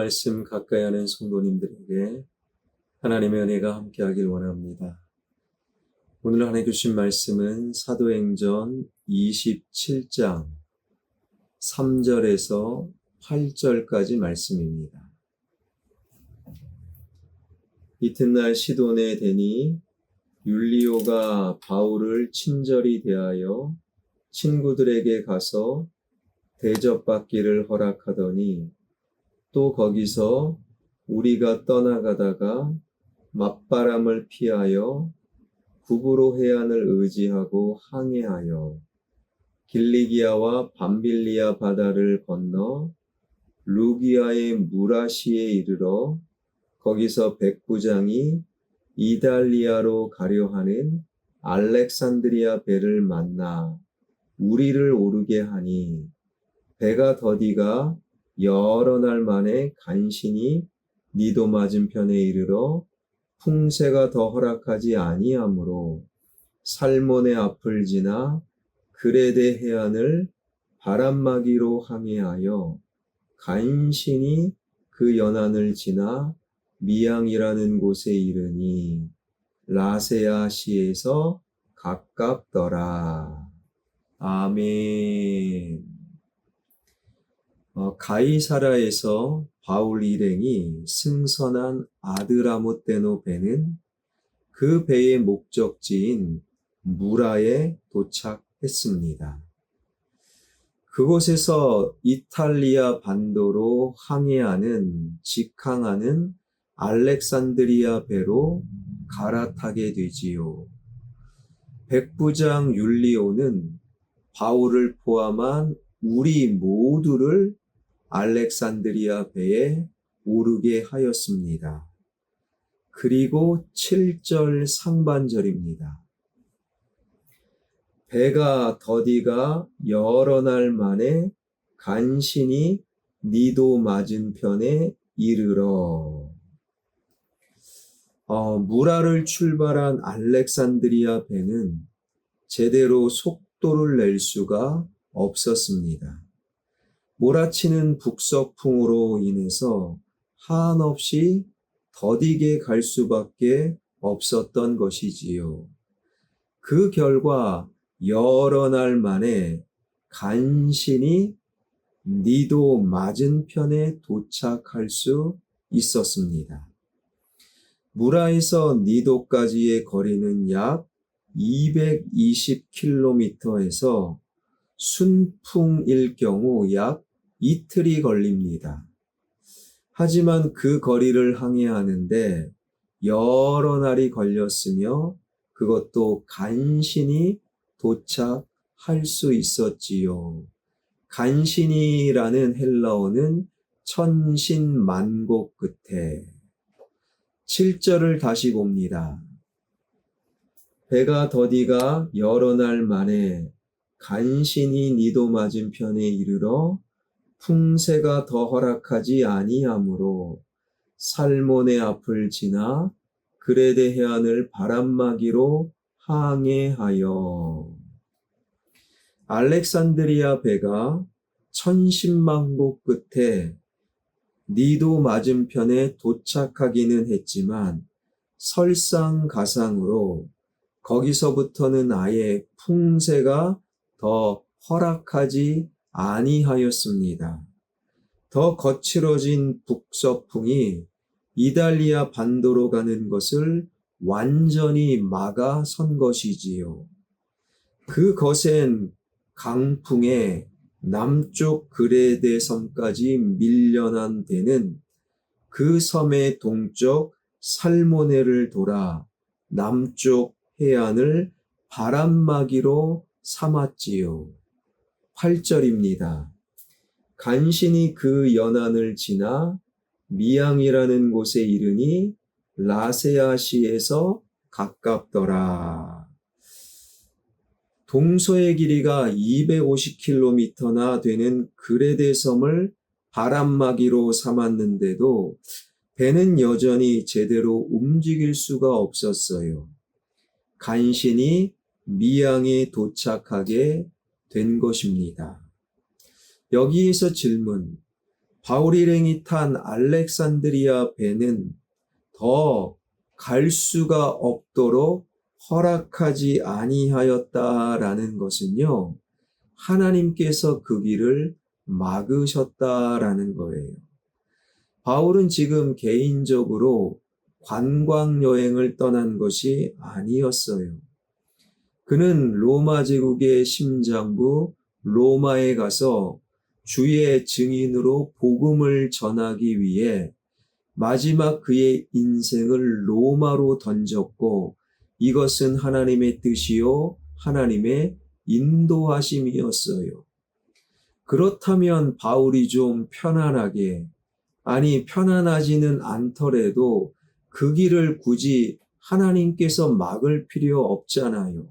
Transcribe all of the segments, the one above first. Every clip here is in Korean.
말씀 가까이 하는 성도님들에게 하나님의 은혜가 함께하길 원합니다. 오늘 하나님 주신 말씀은 사도행전 27장 3절에서 8절까지 말씀입니다. 이튿날 시돈에 대니 율리오가 바울을 친절히 대하여 친구들에게 가서 대접받기를 허락하더니 또 거기서 우리가 떠나가다가 맞바람을 피하여 구브로 해안을 의지하고 항해하여 길리기아와 밤빌리아 바다를 건너 루기아의 무라시에 이르러 거기서 백부장이 이달리아로 가려 하는 알렉산드리아 배를 만나 우리를 오르게 하니 배가 더디가 여러 날 만에 간신히 니도 맞은편에 이르러 풍세가 더 허락하지 아니하므로 살몬의 앞을 지나 그레데 해안을 바람막이로 항해하여 간신히 그 연안을 지나 미양이라는 곳에 이르니 라세아시에서 가깝더라. 아멘. 가이사라에서 바울 일행이 승선한 아드라모테노 배는 그 배의 목적지인 무라에 도착했습니다. 그곳에서 이탈리아 반도로 직항하는 알렉산드리아 배로 갈아타게 되지요. 백부장 율리오는 바울을 포함한 우리 모두를 알렉산드리아 배에 오르게 하였습니다. 그리고 7절 상반절입니다. 배가 더디가 여러 날 만에 간신히 니도 맞은편에 이르러 무라를 출발한 알렉산드리아 배는 제대로 속도를 낼 수가 없었습니다. 몰아치는 북서풍으로 인해서 한없이 더디게 갈 수밖에 없었던 것이지요. 그 결과 여러 날 만에 간신히 니도 맞은편에 도착할 수 있었습니다. 무라에서 니도까지의 거리는 약 220km에서 순풍일 경우 약 이틀이 걸립니다. 하지만 그 거리를 항해하는데 여러 날이 걸렸으며 그것도 간신히 도착할 수 있었지요. 간신히라는 헬라어는 천신만고 끝에. 7절을 다시 봅니다. 배가 더디가 여러 날 만에 간신히 니도 맞은편에 이르러 풍세가 더 허락하지 아니하므로 살몬의 앞을 지나 그레데 해안을 바람막이로 항해하여. 알렉산드리아 배가 천신만고 끝에 니도 맞은편에 도착하기는 했지만 설상가상으로 거기서부터는 아예 풍세가 더 허락하지 아니하였습니다. 더 거칠어진 북서풍이 이달리아 반도로 가는 것을 완전히 막아선 것이지요. 그 거센 강풍에 남쪽 그레데 섬까지 밀려난 배는 그 섬의 동쪽 살모네를 돌아 남쪽 해안을 바람막이로 삼았지요. 8절입니다. 간신히 그 연안을 지나 미양이라는 곳에 이르니 라세아시에서 가깝더라. 동서의 길이가 250km나 되는 그레데 섬을 바람막이로 삼았는데도 배는 여전히 제대로 움직일 수가 없었어요. 간신히 미양에 도착하게 된 것입니다. 여기에서 질문, 바울 일행이 탄 알렉산드리아 배는 더 갈 수가 없도록 허락하지 아니하였다라는 것은요, 하나님께서 그 길을 막으셨다라는 거예요. 바울은 지금 개인적으로 관광 여행을 떠난 것이 아니었어요. 그는 로마 제국의 심장부 로마에 가서 주의 증인으로 복음을 전하기 위해 마지막 그의 인생을 로마로 던졌고, 이것은 하나님의 뜻이요 하나님의 인도하심이었어요. 그렇다면 바울이 좀 편안하게, 아니 편안하지는 않더라도 그 길을 굳이 하나님께서 막을 필요 없잖아요.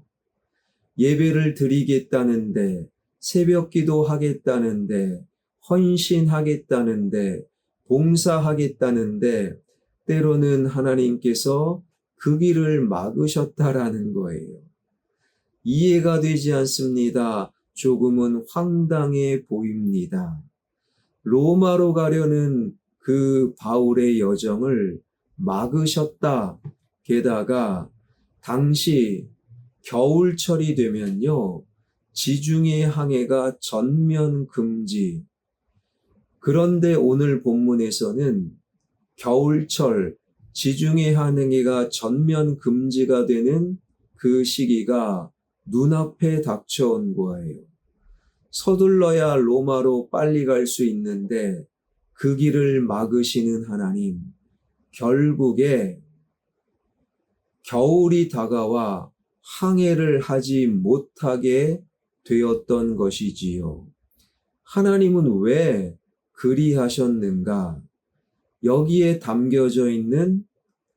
예배를 드리겠다는데, 새벽 기도 하겠다는데, 헌신하겠다는데, 봉사하겠다는데, 때로는 하나님께서 그 길을 막으셨다라는 거예요. 이해가 되지 않습니다. 조금은 황당해 보입니다. 로마로 가려는 그 바울의 여정을 막으셨다. 게다가 당시 겨울철이 되면요, 지중해 항해가 전면 금지. 그런데 오늘 본문에서는 겨울철 지중해 항해가 전면 금지가 되는 그 시기가 눈앞에 닥쳐온 거예요. 서둘러야 로마로 빨리 갈 수 있는데 그 길을 막으시는 하나님, 결국에 겨울이 다가와 항해를 하지 못하게 되었던 것이지요. 하나님은 왜 그리하셨는가? 여기에 담겨져 있는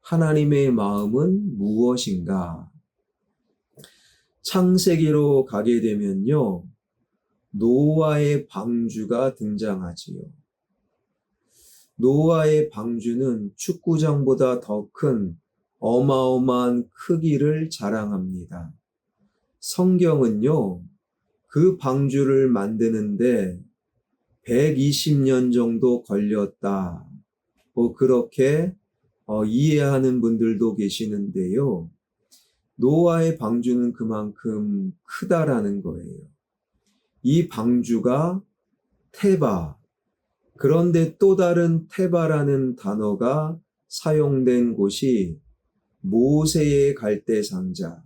하나님의 마음은 무엇인가? 창세기로 가게 되면요, 노아의 방주가 등장하지요. 노아의 방주는 축구장보다 더 큰 어마어마한 크기를 자랑합니다. 성경은요, 그 방주를 만드는데 120년 정도 걸렸다. 그렇게 이해하는 분들도 계시는데요. 노아의 방주는 그만큼 크다라는 거예요. 이 방주가 테바, 그런데 또 다른 테바라는 단어가 사용된 곳이 모세의 갈대상자,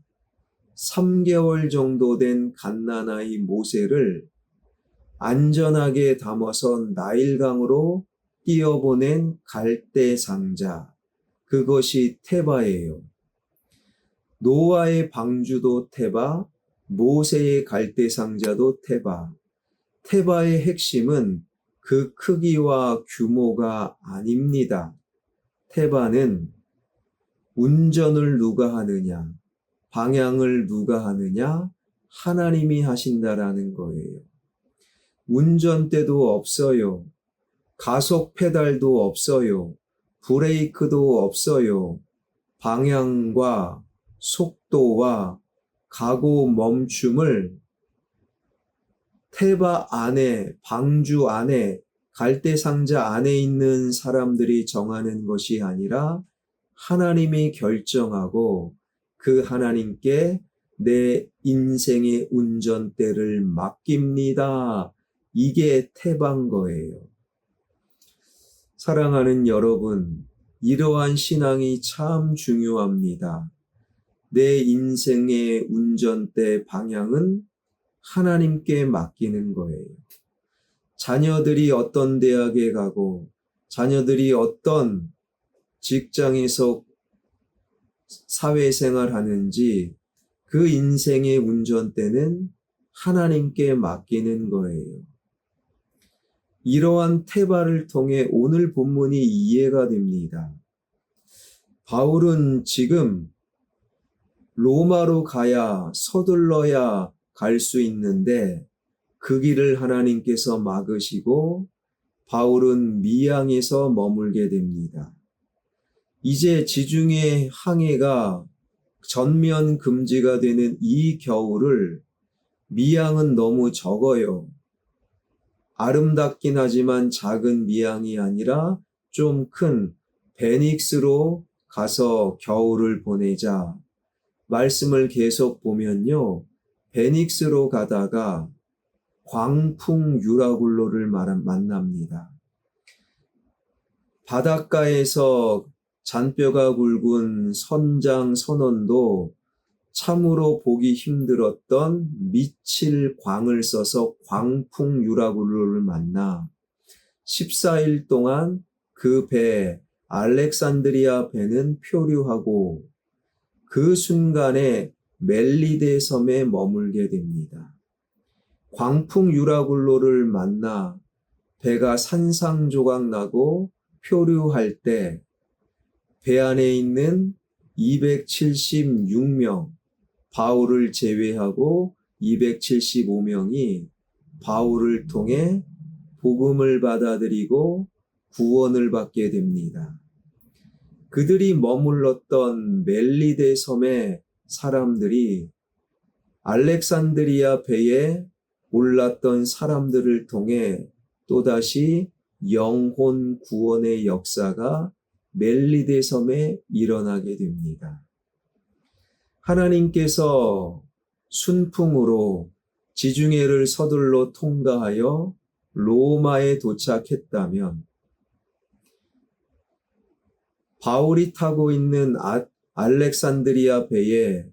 3개월 정도 된 갓난아이 모세를 안전하게 담아서 나일강으로 띄어보낸 갈대상자, 그것이 테바예요. 노아의 방주도 테바, 모세의 갈대상자도 테바. 테바의 핵심은 그 크기와 규모가 아닙니다. 테바는 운전을 누가 하느냐, 방향을 누가 하느냐, 하나님이 하신다라는 거예요. 운전대도 없어요. 가속 페달도 없어요. 브레이크도 없어요. 방향과 속도와 가고 멈춤을 테바 안에, 방주 안에, 갈대상자 안에 있는 사람들이 정하는 것이 아니라 하나님이 결정하고 그 하나님께 내 인생의 운전대를 맡깁니다. 이게 테바인 거예요. 사랑하는 여러분, 이러한 신앙이 참 중요합니다. 내 인생의 운전대 방향은 하나님께 맡기는 거예요. 자녀들이 어떤 대학에 가고, 자녀들이 어떤 직장에서 사회생활 하는지 그 인생의 운전대는 하나님께 맡기는 거예요. 이러한 테바를 통해 오늘 본문이 이해가 됩니다. 바울은 지금 로마로 가야, 서둘러야 갈 수 있는데 그 길을 하나님께서 막으시고 바울은 미양에서 머물게 됩니다. 이제 지중해 항해가 전면 금지가 되는 이 겨울을 미양은 너무 적어요. 아름답긴 하지만 작은 미양이 아니라 좀 큰 베닉스로 가서 겨울을 보내자. 말씀을 계속 보면요. 베닉스로 가다가 광풍 유라굴로를 만납니다. 바닷가에서 잔뼈가 굵은 선장 선원도 참으로 보기 힘들었던 미칠 광을 써서 광풍 유라굴로를 만나 14일 동안 그 배, 알렉산드리아 배는 표류하고 그 순간에 멜리데 섬에 머물게 됩니다. 광풍 유라굴로를 만나 배가 산상조각 나고 표류할 때 배 안에 있는 276명, 바울을 제외하고 275명이 바울을 통해 복음을 받아들이고 구원을 받게 됩니다. 그들이 머물렀던 멜리데 섬의 사람들이 알렉산드리아 배에 올랐던 사람들을 통해 또다시 영혼 구원의 역사가 멜리데 섬에 일어나게 됩니다. 하나님께서 순풍으로 지중해를 서둘러 통과하여 로마에 도착했다면 바울이 타고 있는 알렉산드리아 배에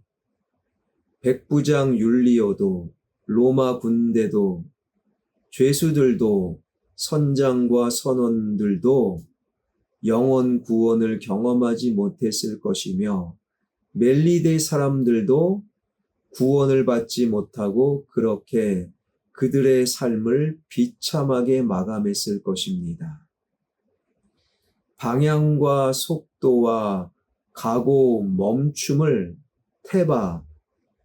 백부장 율리오도 로마 군대도 죄수들도 선장과 선원들도 영혼 구원을 경험하지 못했을 것이며 멜리데 사람들도 구원을 받지 못하고 그렇게 그들의 삶을 비참하게 마감했을 것입니다. 방향과 속도와 가고 멈춤을 테바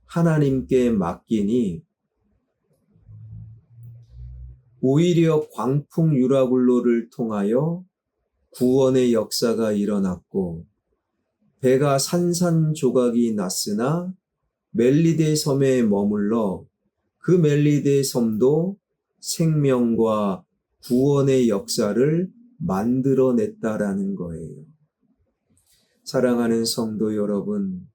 하나님께 맡기니 오히려 광풍 유라굴로를 통하여 구원의 역사가 일어났고 배가 산산조각이 났으나 멜리데 섬에 머물러 그 멜리데 섬도 생명과 구원의 역사를 만들어냈다라는 거예요. 사랑하는 성도 여러분,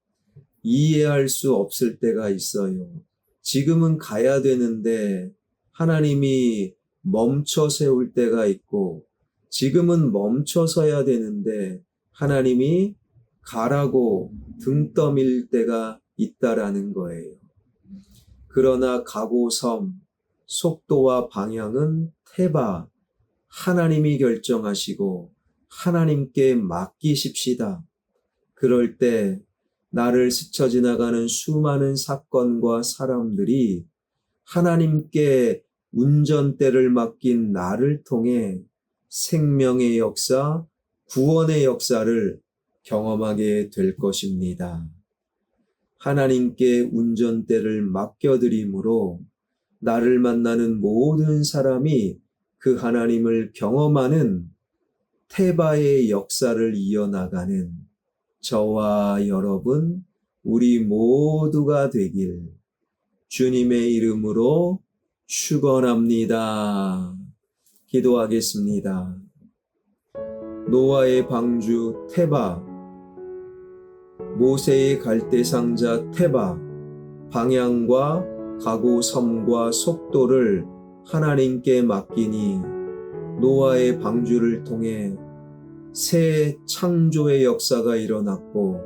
이해할 수 없을 때가 있어요. 지금은 가야 되는데 하나님이 멈춰 세울 때가 있고 지금은 멈춰서야 되는데 하나님이 가라고 등 떠밀 때가 있다라는 거예요. 그러나 가고섬, 속도와 방향은 테바, 하나님이 결정하시고 하나님께 맡기십시다. 그럴 때 나를 스쳐 지나가는 수많은 사건과 사람들이 하나님께 운전대를 맡긴 나를 통해 생명의 역사, 구원의 역사를 경험하게 될 것입니다. 하나님께 운전대를 맡겨드림으로 나를 만나는 모든 사람이 그 하나님을 경험하는 테바의 역사를 이어나가는 저와 여러분, 우리 모두가 되길 주님의 이름으로 축원합니다. 기도하겠습니다. 노아의 방주 테바, 모세의 갈대상자 테바, 방향과 가고 섬과 속도를 하나님께 맡기니 노아의 방주를 통해 새 창조의 역사가 일어났고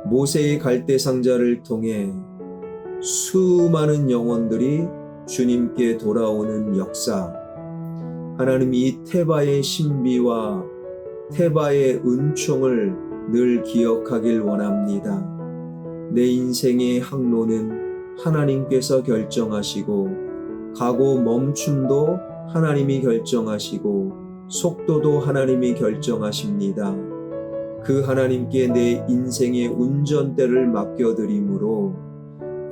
모세의 갈대상자를 통해 수많은 영혼들이 주님께 돌아오는 역사, 하나님 이 테바의 신비와 테바의 은총을 늘 기억하길 원합니다. 내 인생의 항로는 하나님께서 결정하시고 가고 멈춤도 하나님이 결정하시고 속도도 하나님이 결정하십니다. 그 하나님께 내 인생의 운전대를 맡겨드림으로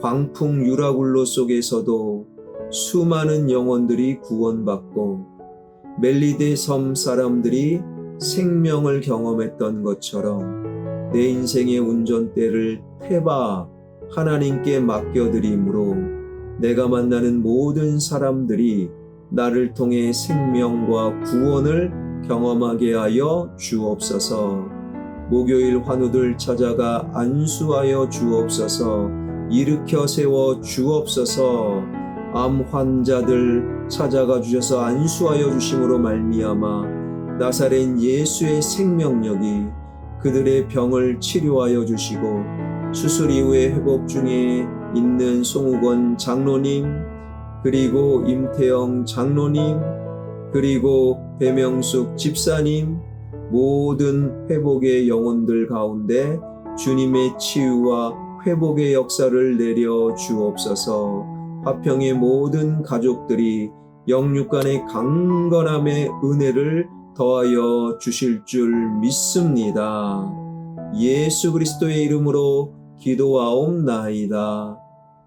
광풍 유라굴로 속에서도 수많은 영혼들이 구원받고 멜리데 섬 사람들이 생명을 경험했던 것처럼 내 인생의 운전대를 테바 하나님께 맡겨드림으로 내가 만나는 모든 사람들이 나를 통해 생명과 구원을 경험하게 하여 주옵소서. 목요일 환우들 찾아가 안수하여 주옵소서. 일으켜 세워 주옵소서. 암 환자들 찾아가 주셔서 안수하여 주심으로 말미암아 나사렛 예수의 생명력이 그들의 병을 치료하여 주시고, 수술 이후에 회복 중에 있는 송우건 장로님, 그리고 임태영 장로님, 그리고 배명숙 집사님, 모든 회복의 영혼들 가운데 주님의 치유와 회복의 역사를 내려 주옵소서. 화평의 모든 가족들이 영육간의 강건함의 은혜를 더하여 주실 줄 믿습니다. 예수 그리스도의 이름으로 기도하옵나이다.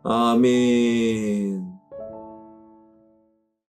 아멘.